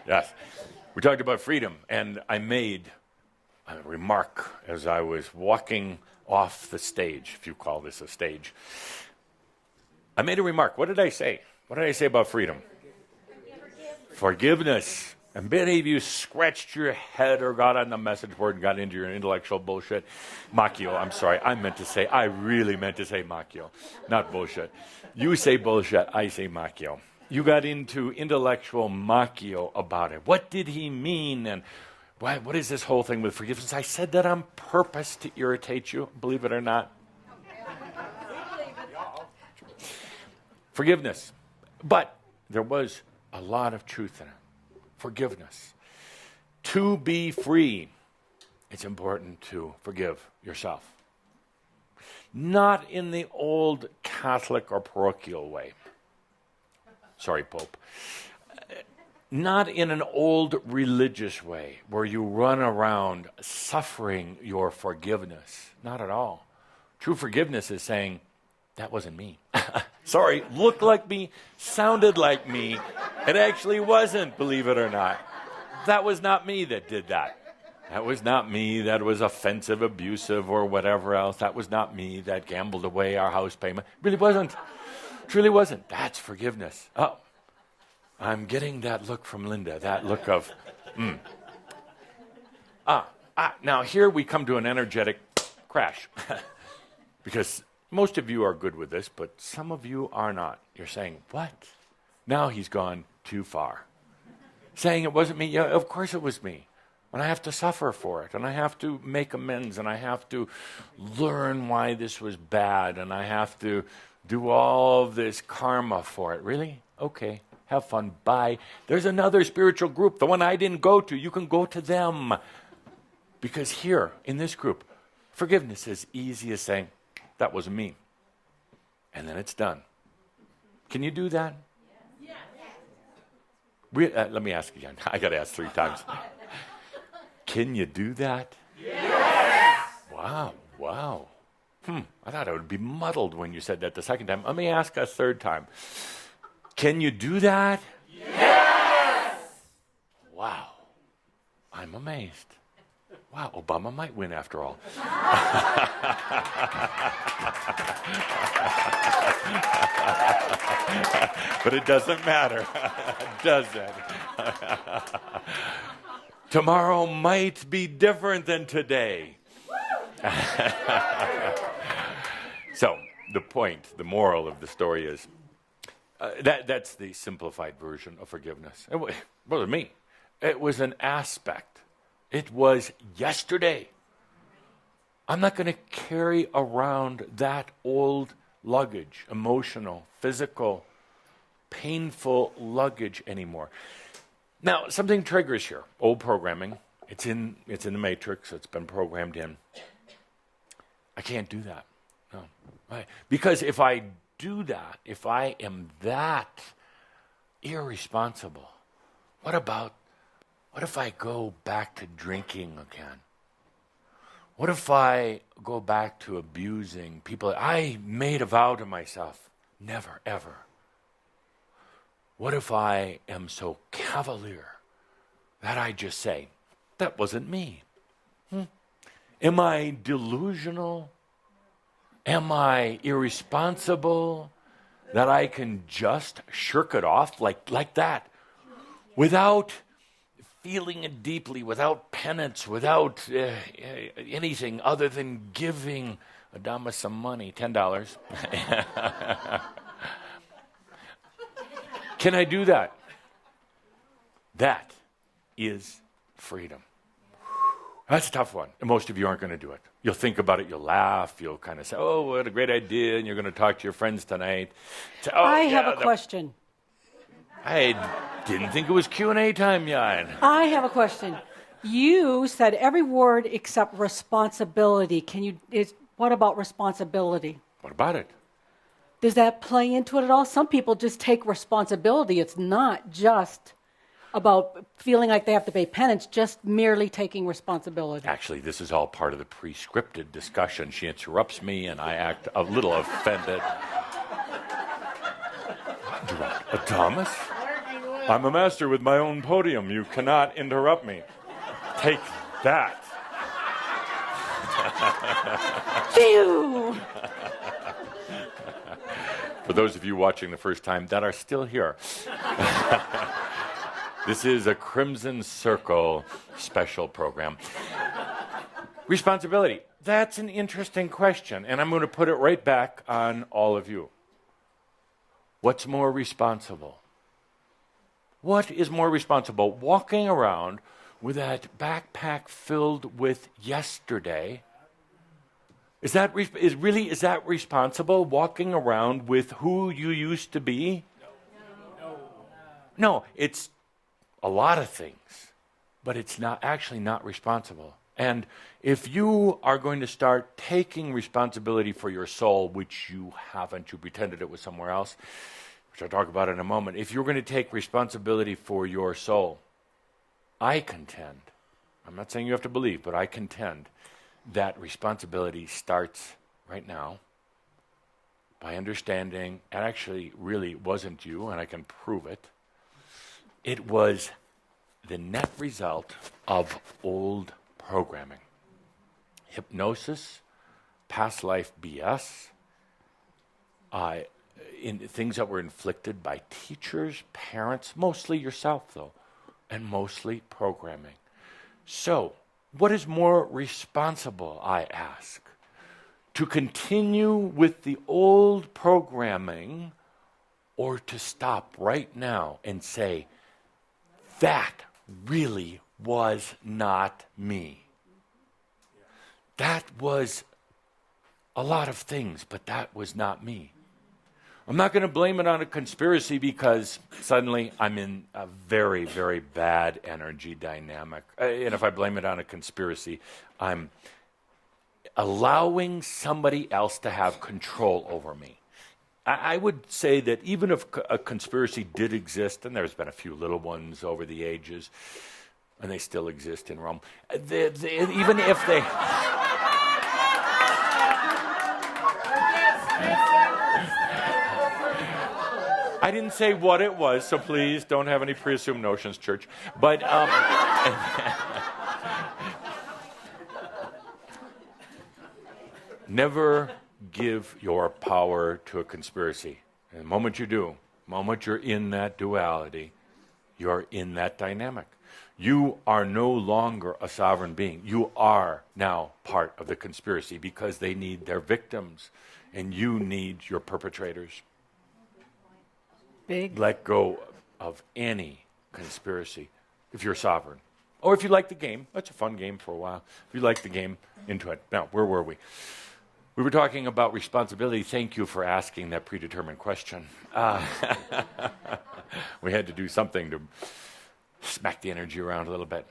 Yes. We talked about freedom, and I made a remark as I was walking off the stage, if you call this a stage. I made a remark. What did I say? What did I say about freedom? Forgiveness. And many of you scratched your head or got on the message board and got into your intellectual bullshit. Macchio, I'm sorry. I really meant to say macchio, not bullshit. You say bullshit, I say macchio. You got into intellectual macchio about it. What did he mean? And what is this whole thing with forgiveness? I said that on purpose to irritate you, believe it or not. Forgiveness. But there was a lot of truth in it. Forgiveness. To be free, it's important to forgive yourself. Not in the old Catholic or parochial way. Sorry, Pope. Not in an old religious way where you run around suffering your forgiveness. Not at all. True forgiveness is saying, that wasn't me. Sorry, looked like me, sounded like me. It actually wasn't, believe it or not. That was not me that did that. That was not me that was offensive, abusive, or whatever else. That was not me that gambled away our house payment. Really wasn't. Truly wasn't. That's forgiveness. Oh, I'm getting that look from Linda, that look of, Now here we come to an energetic crash. Because most of you are good with this, but some of you are not. You're saying, what? Now he's gone too far. Saying it wasn't me. Yeah, of course it was me. And I have to suffer for it. And I have to make amends. And I have to learn why this was bad. And I have to do all of this karma for it. Really? Okay. Have fun. Bye. There's another spiritual group, the one I didn't go to. You can go to them. Because here, in this group, forgiveness is easy as saying, that wasn't me. And then it's done. Can you do that? Yes. Let me ask again. I got to ask 3 times. Can you do that? Yes. Wow. I thought it would be muddled when you said that the second time. Let me ask a 3rd time. Can you do that? Yes. Wow. I'm amazed. Wow, Obama might win after all. But it doesn't matter, does it? Tomorrow might be different than today. So, the point, the moral of the story is, that's the simplified version of forgiveness. It wasn't me. It was an aspect. It was yesterday. I'm not going to carry around that old luggage, emotional, physical, painful luggage anymore. Now, something triggers here. Old programming. It's in the matrix. It's been programmed in. I can't do that. No. Right. Because if I do that, if I am that irresponsible, what if I go back to drinking again? What if I go back to abusing people? I made a vow to myself, never, ever. What if I am so cavalier that I just say, that wasn't me? Am I delusional? Am I irresponsible that I can just shirk it off like that without feeling it deeply, without penance, without anything other than giving Adamus some money, $10. Can I do that? That is freedom. That's a tough one. And most of you aren't going to do it. You'll think about it, you'll laugh, you'll kind of say, oh, what a great idea, and you're going to talk to your friends tonight. Say, I have a question. I didn't think it was Q&A time, Jan. I have a question. You said every word except responsibility. What about responsibility? What about it? Does that play into it at all? Some people just take responsibility. It's not just about feeling like they have to pay penance, just merely taking responsibility. Actually, this is all part of the pre-scripted discussion. She interrupts me, and I act a little offended. Thomas? I'm a master with my own podium. You cannot interrupt me. Take that. Phew! For those of you watching the first time that are still here, this is a Crimson Circle special program. Responsibility. That's an interesting question, and I'm going to put it right back on all of you. What's more responsible? What is more responsible? Walking around with that backpack filled with yesterday. Is that responsible? Walking around with who you used to be? No, it's a lot of things, but it's not responsible. And if you are going to start taking responsibility for your soul, which you haven't, you pretended it was somewhere else, which I'll talk about in a moment. If you're going to take responsibility for your soul, I contend, I'm not saying you have to believe, but I contend that responsibility starts right now by understanding it actually really wasn't you, and I can prove it. It was the net result of old programming. Hypnosis, past life BS, in things that were inflicted by teachers, parents, mostly yourself though, and mostly programming. So, what is more responsible, I ask? To continue with the old programming or to stop right now and say, that really was not me. That was a lot of things, but that was not me. I'm not going to blame it on a conspiracy because suddenly I'm in a very, very bad energy dynamic. And if I blame it on a conspiracy, I'm allowing somebody else to have control over me. I would say that even if a conspiracy did exist, and there's been a few little ones over the ages, and they still exist in Rome, even if they... I didn't say what it was, so please don't have any preassumed notions, church. But never give your power to a conspiracy. And the moment you do, the moment you're in that duality, you're in that dynamic. You are no longer a sovereign being. You are now part of the conspiracy because they need their victims, and you need your perpetrators. Big. Let go of any conspiracy if you're sovereign. Or if you like the game, that's a fun game for a while. If you like the game, into it. Now, where were we? We were talking about responsibility. Thank you for asking that predetermined question. We had to do something to smack the energy around a little bit.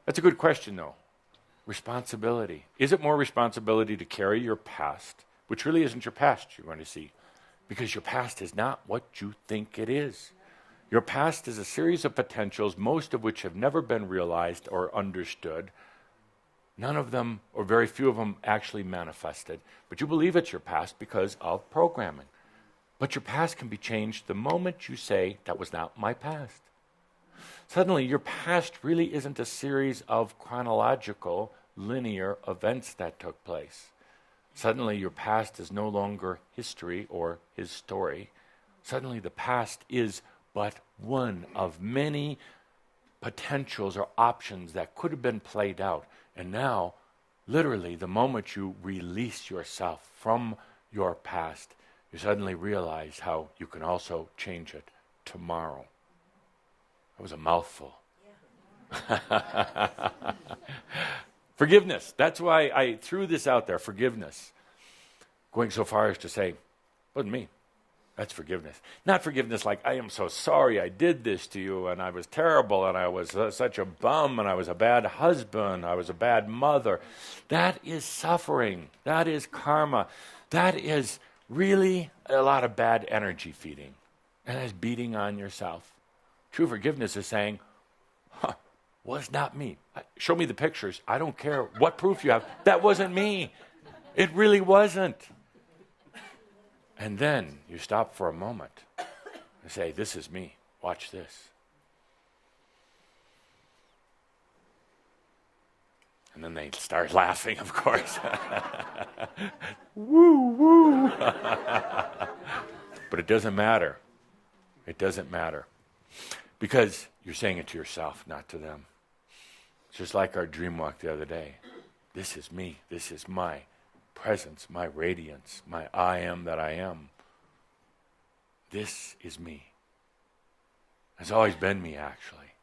That's a good question, though. Responsibility. Is it more responsibility to carry your past, which really isn't your past, you're going to see, because your past is not what you think it is. Your past is a series of potentials, most of which have never been realized or understood. None of them, or very few of them, actually manifested. But you believe it's your past because of programming. But your past can be changed the moment you say, that was not my past. Suddenly, your past really isn't a series of chronological, linear events that took place. Suddenly, your past is no longer history or his story. Suddenly, the past is but one of many potentials or options that could have been played out. And now, literally, the moment you release yourself from your past, you suddenly realize how you can also change it tomorrow. That was a mouthful. Yeah. Forgiveness. That's why I threw this out there, forgiveness. Going so far as to say, wasn't me. That's forgiveness. Not forgiveness like, I am so sorry I did this to you, and I was terrible, and I was such a bum, and I was a bad husband, I was a bad mother. That is suffering. That is karma. That is really a lot of bad energy feeding. And that's beating on yourself. True forgiveness is saying, was not me. Show me the pictures. I don't care what proof you have. That wasn't me. It really wasn't. And then you stop for a moment and say, this is me. Watch this. And then they start laughing, of course. Woo, woo. But it doesn't matter. It doesn't matter. Because you're saying it to yourself, not to them. Just like our dream walk the other day. This is me. This is my presence, my radiance, my I am that I am. This is me. It's always been me, actually.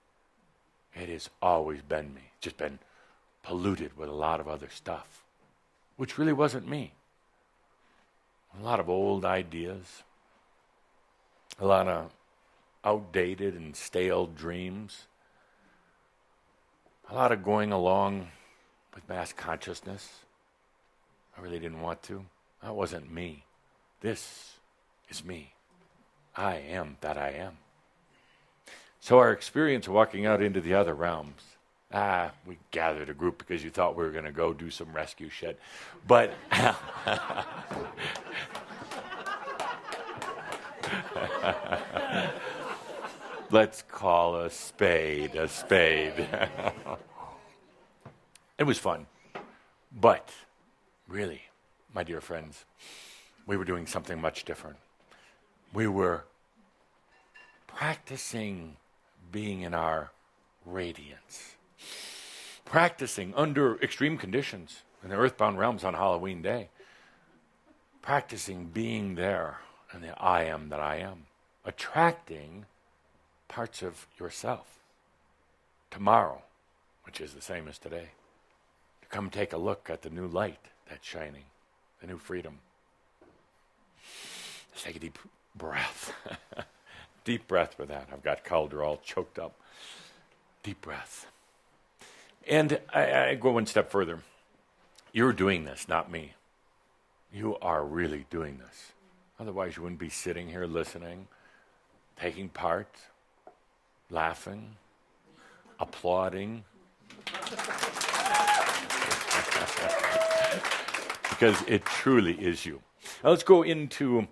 It has always been me. It's just been polluted with a lot of other stuff, which really wasn't me. A lot of old ideas, a lot of outdated and stale dreams, a lot of going along with mass consciousness. I really didn't want to. That wasn't me. This is me. I am that I am. So our experience walking out into the other realms, we gathered a group because you thought we were going to go do some rescue shit. But let's call a spade a spade. It was fun. But really, my dear friends, we were doing something much different. We were practicing being in our radiance. Practicing under extreme conditions in the earthbound realms on Halloween Day. Practicing being there in the I am that I am. Attracting parts of yourself tomorrow, which is the same as today. To come take a look at the new light that's shining, the new freedom. Let's take a deep breath. Deep breath for that. I've got Calder all choked up. Deep breath. And I go one step further. You're doing this, not me. You are really doing this. Otherwise, you wouldn't be sitting here listening, taking part, laughing, applauding. Because it truly is you. Now let's go into